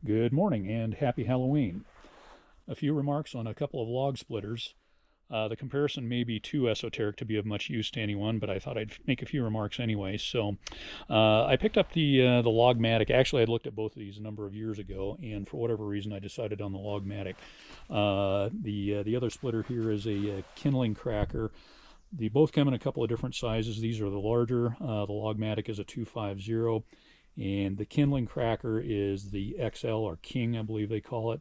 Good morning and happy Halloween. A few remarks on a couple of log splitters. The comparison may be too esoteric to be of much use to anyone, but I thought I'd make a few remarks anyway. I picked up the Logmatic. Actually, I'd looked at both of these a number of years ago, and for whatever reason, I decided on the Logmatic. The other splitter here is a Kindling Cracker. They both come in a couple of different sizes. These are the larger. The Logmatic is a 250, and the Kindling Cracker is the XL or King, I believe they call it.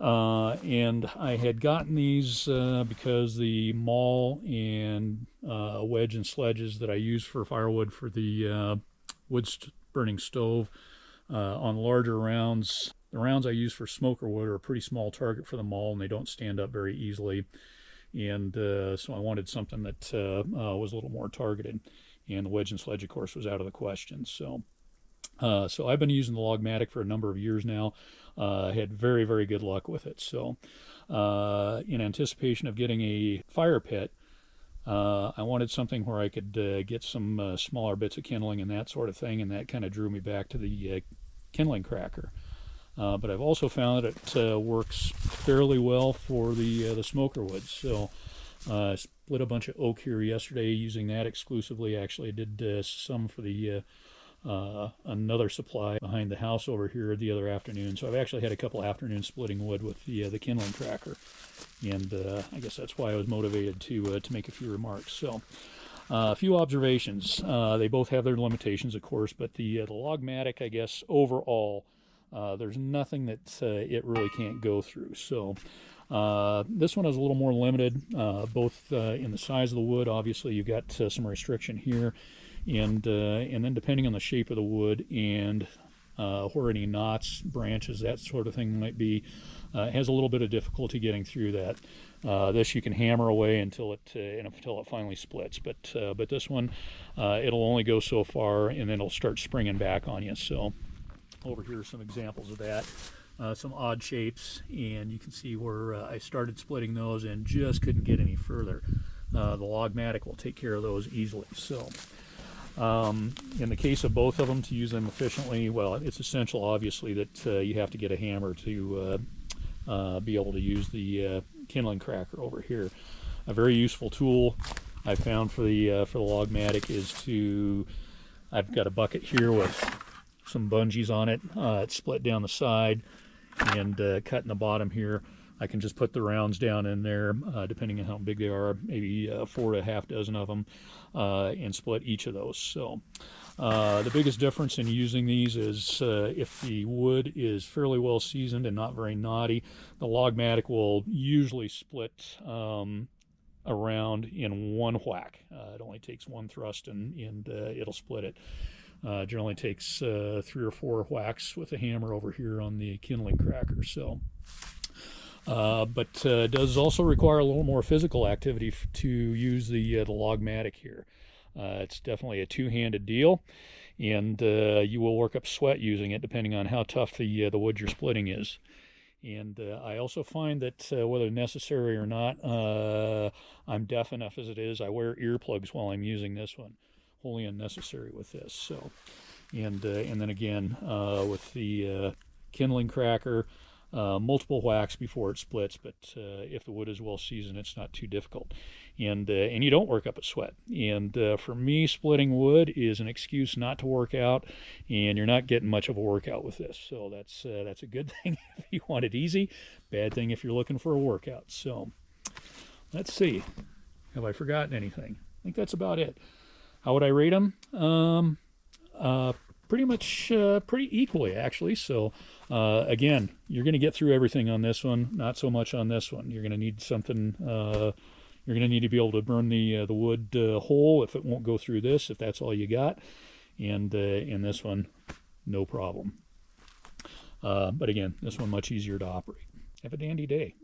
And I had gotten these because the maul and wedge and sledges that I use for firewood for the wood burning stove on larger rounds. The rounds I use for smoker wood are a pretty small target for the maul, and they don't stand up very easily. And so I wanted something that was a little more targeted. And the wedge and sledge, of course, was out of the question. So I've been using the Logmatic for a number of years now. Had very, very good luck with it. So in anticipation of getting a fire pit, I wanted something where I could get some smaller bits of kindling and that sort of thing, and that kind of drew me back to the Kindling Cracker. But I've also found that it works fairly well for the smoker wood. So I split a bunch of oak here yesterday using that exclusively. Actually, I did some for the another supply behind the house over here the other afternoon. So I've actually had a couple afternoons splitting wood with the Kindling Cracker, and I guess that's why I was motivated to make a few remarks. So a few observations. They both have their limitations, of course, but the Logmatic, I guess overall, there's nothing that it really can't go through. So this one is a little more limited, both in the size of the wood. Obviously, you've got some restriction here. And then depending on the shape of the wood and where any knots, branches, that sort of thing might be, has a little bit of difficulty getting through that. This you can hammer away until it finally splits. But this one, it'll only go so far, and then it'll start springing back on you. So over here are some examples of that. Some odd shapes, and you can see where I started splitting those and just couldn't get any further. The Logmatic will take care of those easily. So. In the case of both of them, to use them efficiently, well, it's essential, obviously, that you have to get a hammer to be able to use the Kindling Cracker over here. A very useful tool I found for the Logmatic is I've got a bucket here with some bungees on it. It's split down the side and cut in the bottom here. I can just put the rounds down in there, depending on how big they are, maybe 4 to a half dozen of them, and split each of those. So the biggest difference in using these is if the wood is fairly well seasoned and not very knotty, the Logmatic will usually split around in one whack. It only takes one thrust and it'll split it. Generally takes 3 or 4 whacks with a hammer over here on the Kindling Cracker. So. But does also require a little more physical activity to use the Logmatic here. It's definitely a two-handed deal, and you will work up sweat using it depending on how tough the wood you're splitting is. And I also find that whether necessary or not, I'm deaf enough as it is. I wear earplugs while I'm using this one. Wholly unnecessary with this. So, and then again with the Kindling Cracker. Multiple whacks before it splits, but if the wood is well seasoned, it's not too difficult, and you don't work up a sweat. And for me, splitting wood is an excuse not to work out, and you're not getting much of a workout with this. So that's a good thing if you want it easy. Bad thing if you're looking for a workout. So let's see, have I forgotten anything? I think that's about it. How would I rate them? Pretty much pretty equally, actually. So again, you're going to get through everything on this one, not so much on this one. You're going to need something, you're going to need to be able to burn the wood whole if it won't go through this, if that's all you got. And in this one, no problem. But again, this one much easier to operate. Have a dandy day.